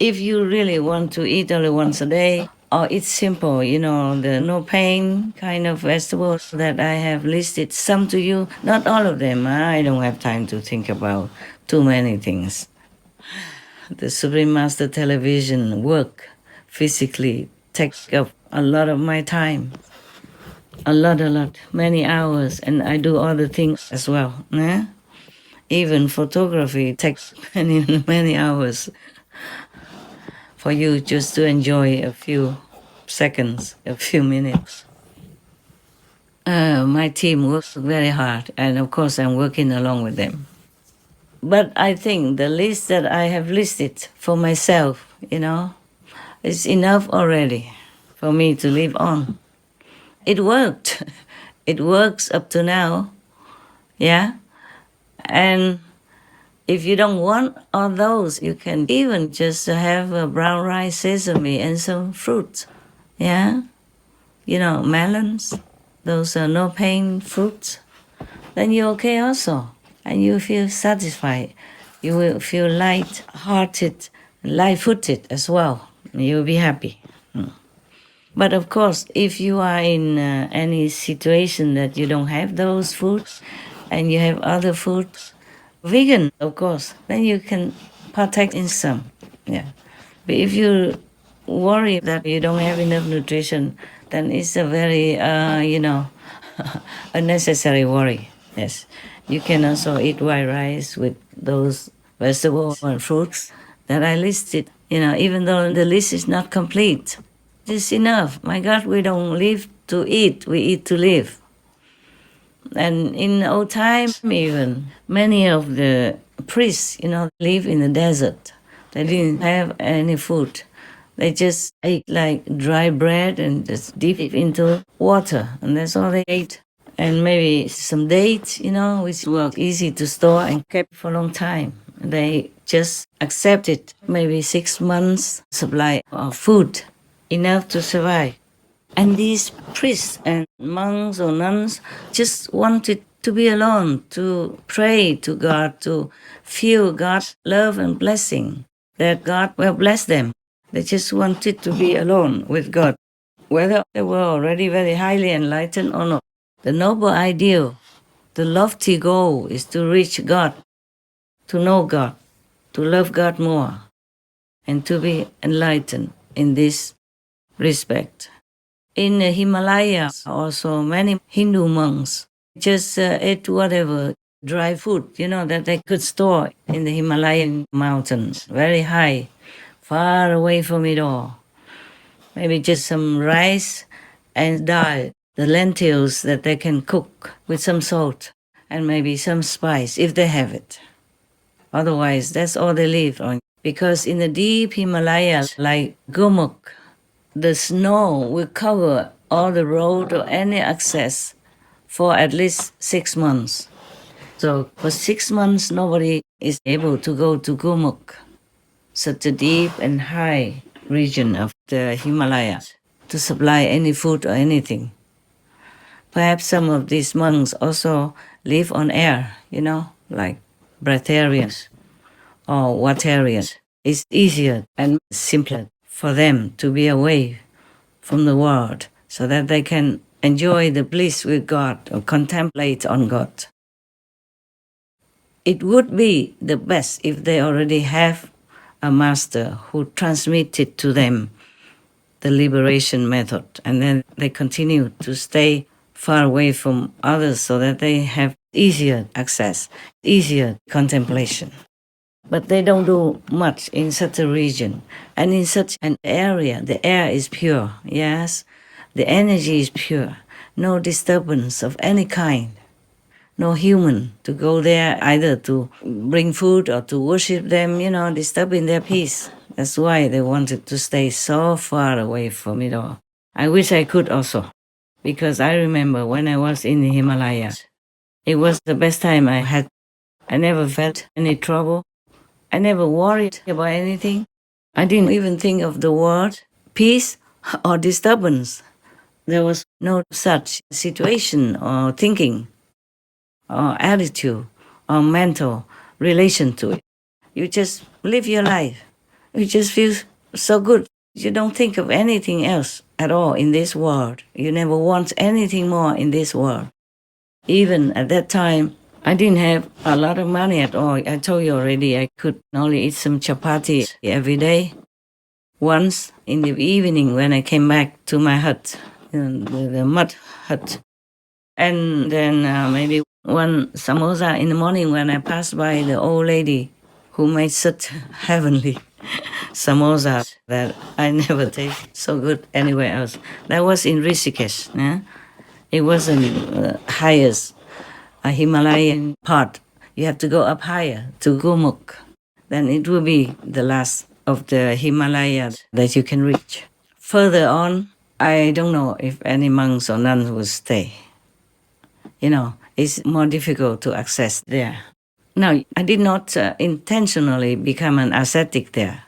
If you really want to eat only once a day, or it's simple, the no pain kind of vegetables that I have listed some to you, not all of them. I don't have time to think about too many things. The Supreme Master television work physically takes up a lot of my time. A lot, many hours, and I do other things as well. Even photography takes many hours for you just to enjoy a few seconds, a few minutes. My team works very hard, and of course, I'm working along with them. But I think the list that I have listed for myself, is enough already for me to live on. It worked. It works up to now. Yeah. And if you don't want all those, you can even just have a brown rice, sesame, and some fruit. Yeah. Melons, those are no pain fruits. Then you're okay also. And you feel satisfied. You will feel light-hearted, light-footed as well. You'll be happy. But of course, if you are in any situation that you don't have those foods and you have other foods, vegan, of course, then you can partake in some. Yeah. But if you worry that you don't have enough nutrition, then it's a very, unnecessary worry. Yes. You can also eat white rice with those vegetables and fruits that I listed, even though the list is not complete. It's enough. My God, we don't live to eat, we eat to live. And in old time, even, many of the priests, live in the desert. They didn't have any food. They just ate like dry bread and just dip it into water, and that's all they ate. And maybe some dates, which were easy to store and kept for a long time. They just accepted maybe 6 months supply of food, enough to survive. And these priests and monks or nuns just wanted to be alone, to pray to God, to feel God's love and blessing, that God will bless them. They just wanted to be alone with God, whether they were already very highly enlightened or not. The noble ideal, the lofty goal is to reach God, to know God, to love God more, and to be enlightened in this respect. In the Himalayas, also many Hindu monks just ate whatever dry food, that they could store in the Himalayan mountains, very high, far away from it all. Maybe just some rice and dal, the lentils that they can cook with some salt and maybe some spice if they have it. Otherwise, that's all they live on. Because in the deep Himalayas, like Gumuk, the snow will cover all the road or any access for at least 6 months. So for 6 months, nobody is able to go to Gumuk, such a deep and high region of the Himalayas, to supply any food or anything. Perhaps some of these monks also live on air, like breatharians or waterians. It's easier and simpler for them to be away from the world so that they can enjoy the bliss with God or contemplate on God. It would be the best if they already have a master who transmitted to them the liberation method, and then they continue to stay far away from others so that they have easier access, easier contemplation. But they don't do much in such a region. And in such an area, the air is pure, yes? The energy is pure. No disturbance of any kind. No human to go there either to bring food or to worship them, disturbing their peace. That's why they wanted to stay so far away from it all. I wish I could also, because I remember when I was in the Himalayas, it was the best time I had. I never felt any trouble. I never worried about anything. I didn't even think of the word peace or disturbance. There was no such situation or thinking or attitude or mental relation to it. You just live your life You just feel so good. You don't think of anything else at all in this world. You never want anything more in this world. Even at that time, I didn't have a lot of money at all. I told you already, I could only eat some chapati every day. Once in the evening when I came back to my hut, the mud hut, and then maybe one samosa in the morning when I passed by the old lady who made such heavenly samosa that I never tasted so good anywhere else. That was in Rishikesh. Yeah? It wasn't highest Himalayan part. You have to go up higher to Gurmukh. Then it will be the last of the Himalaya that you can reach. Further on, I don't know if any monks or nuns will stay. It's more difficult to access there. Now, I did not intentionally become an ascetic there.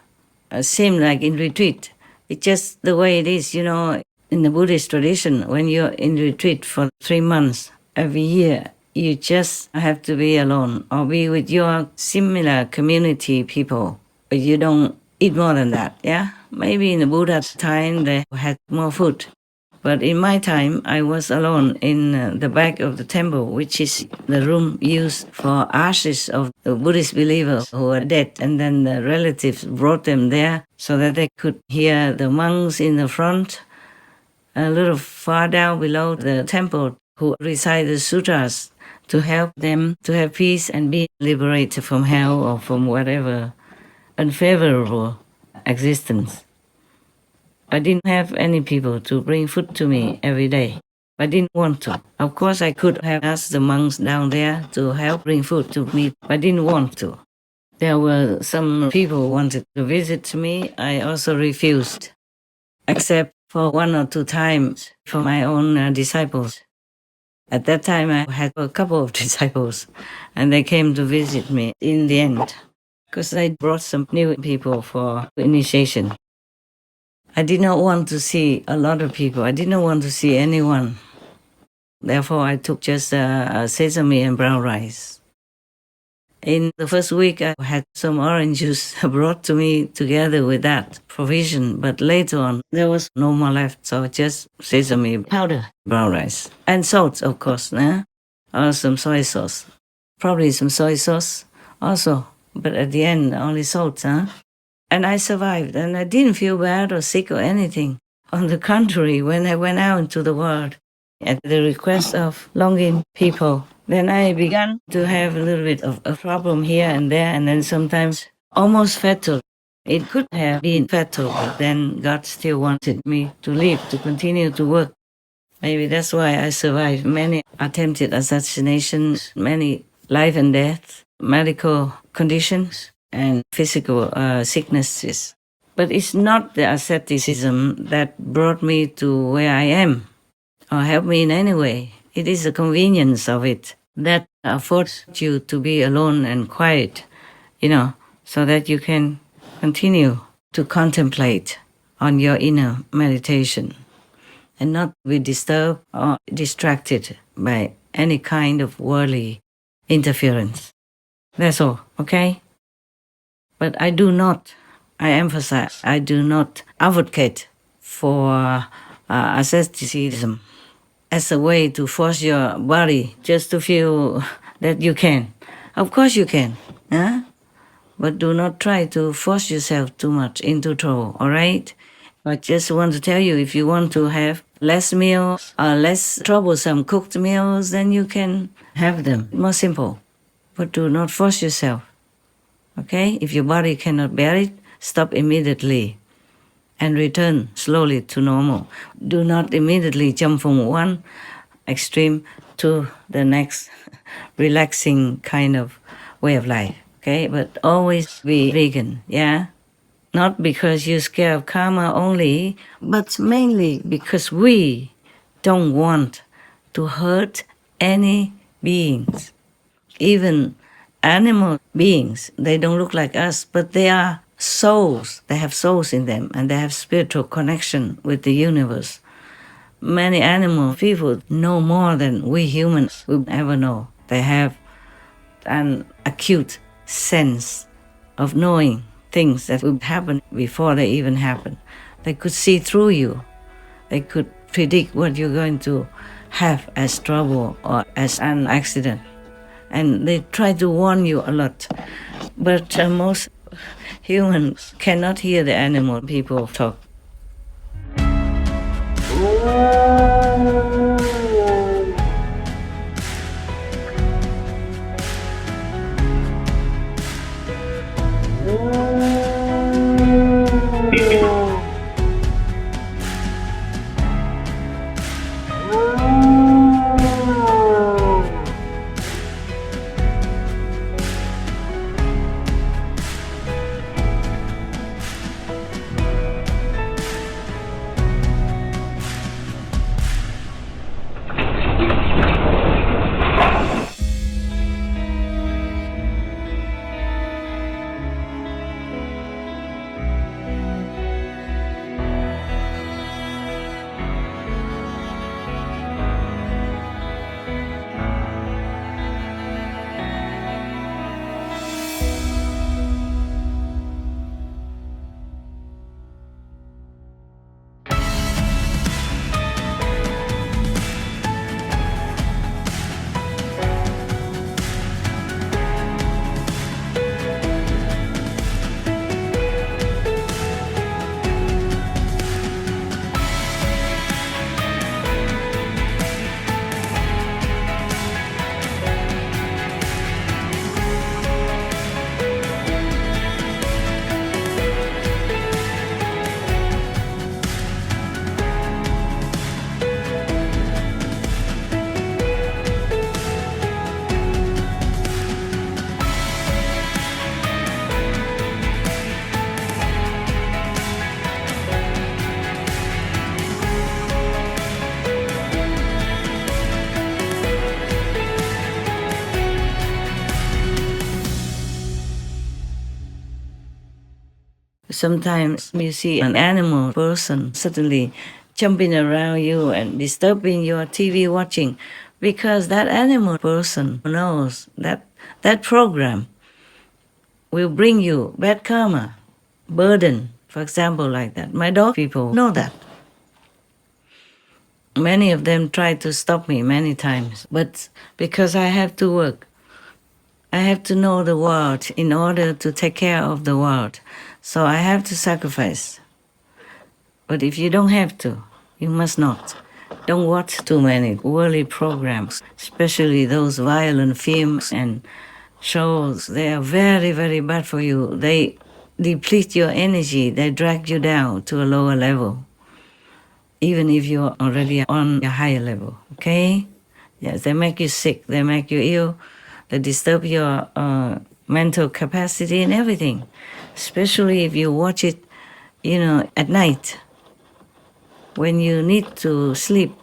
Seemed like in retreat. It's just the way it is, in the Buddhist tradition, when you're in retreat for 3 months every year, you just have to be alone or be with your similar community people. But you don't eat more than that, yeah? Maybe in the Buddha's time, they had more food. But in my time, I was alone in the back of the temple, which is the room used for ashes of the Buddhist believers who were dead. And then the relatives brought them there so that they could hear the monks in the front, a little far down below the temple, who recite the sutras to help them to have peace and be liberated from hell or from whatever unfavorable existence. I didn't have any people to bring food to me every day. I didn't want to. Of course, I could have asked the monks down there to help bring food to me, but I didn't want to. There were some people who wanted to visit me. I also refused, except for 1 or 2 times for my own disciples. At that time, I had a couple of disciples, and they came to visit me in the end, because I brought some new people for initiation. I did not want to see a lot of people. I did not want to see anyone. Therefore, I took just sesame and brown rice. In the first week, I had some orange juice brought to me together with that provision. But later on, there was no more left. So just sesame powder, brown rice, and salt, of course, or some soy sauce. Probably some soy sauce also. But at the end, only salt, And I survived, and I didn't feel bad or sick or anything. On the contrary, when I went out into the world, at the request of Longin people, then I began to have a little bit of a problem here and there, and then sometimes almost fatal. It could have been fatal, but then God still wanted me to live, to continue to work. Maybe that's why I survived many attempted assassinations, many life and death, medical conditions, and physical sicknesses. But it's not the asceticism that brought me to where I am or helped me in any way. It is the convenience of it that affords you to be alone and quiet, so that you can continue to contemplate on your inner meditation and not be disturbed or distracted by any kind of worldly interference. That's all, okay? But I emphasize, I do not advocate for asceticism as a way to force your body just to feel that you can. Of course you can, but do not try to force yourself too much into trouble, all right? I just want to tell you, if you want to have less meals or less troublesome cooked meals, then you can have them. More simple. But do not force yourself. Okay? If your body cannot bear it, stop immediately and return slowly to normal. Do not immediately jump from one extreme to the next relaxing kind of way of life. Okay? But always be vegan, yeah? Not because you're scared of karma only, but mainly because we don't want to hurt any beings. Even animal beings, they don't look like us, but they are souls. They have souls in them, and they have spiritual connection with the universe. Many animal people know more than we humans will ever know. They have an acute sense of knowing things that would happen before they even happen. They could see through you. They could predict what you're going to have as trouble or as an accident. And they try to warn you a lot. But most humans cannot hear the animal people talk. Sometimes you see an animal person suddenly jumping around you and disturbing your TV watching because that animal person knows that that program will bring you bad karma, burden, for example, like that. My dog people know that. Many of them tried to stop me many times, but because I have to work, I have to know the world in order to take care of the world. So I have to sacrifice. But if you don't have to, you must not. Don't watch too many worldly programs, especially those violent films and shows. They are very, very bad for you. They deplete your energy. They drag you down to a lower level, even if you're already on a higher level, okay? Yes, they make you sick. They make you ill. They disturb your mental capacity and everything, especially if you watch it, at night when you need to sleep.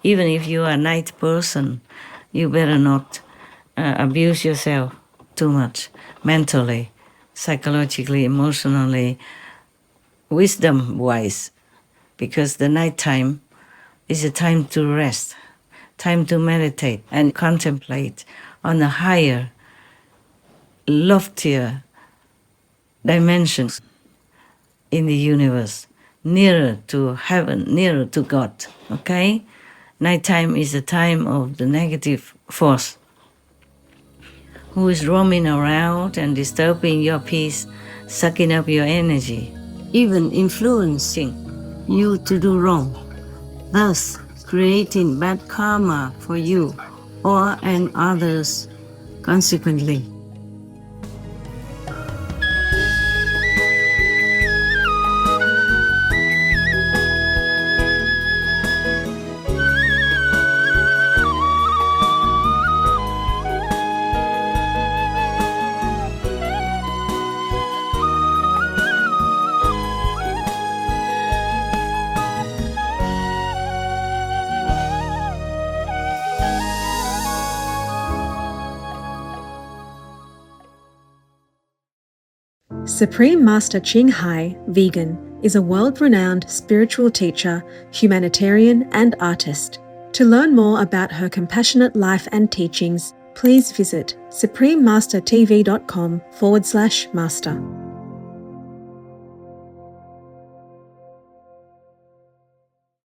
Even if you are a night person, you better not abuse yourself too much mentally, psychologically, emotionally, wisdom-wise, because the nighttime is a time to rest, time to meditate and contemplate on the higher, loftier dimensions in the universe, nearer to heaven, nearer to God, okay? Nighttime is the time of the negative force who is roaming around and disturbing your peace, sucking up your energy, even influencing you to do wrong, thus creating bad karma for you and others consequently. Supreme Master Ching Hai, vegan, is a world-renowned spiritual teacher, humanitarian and artist. To learn more about her compassionate life and teachings, please visit suprememastertv.com/master.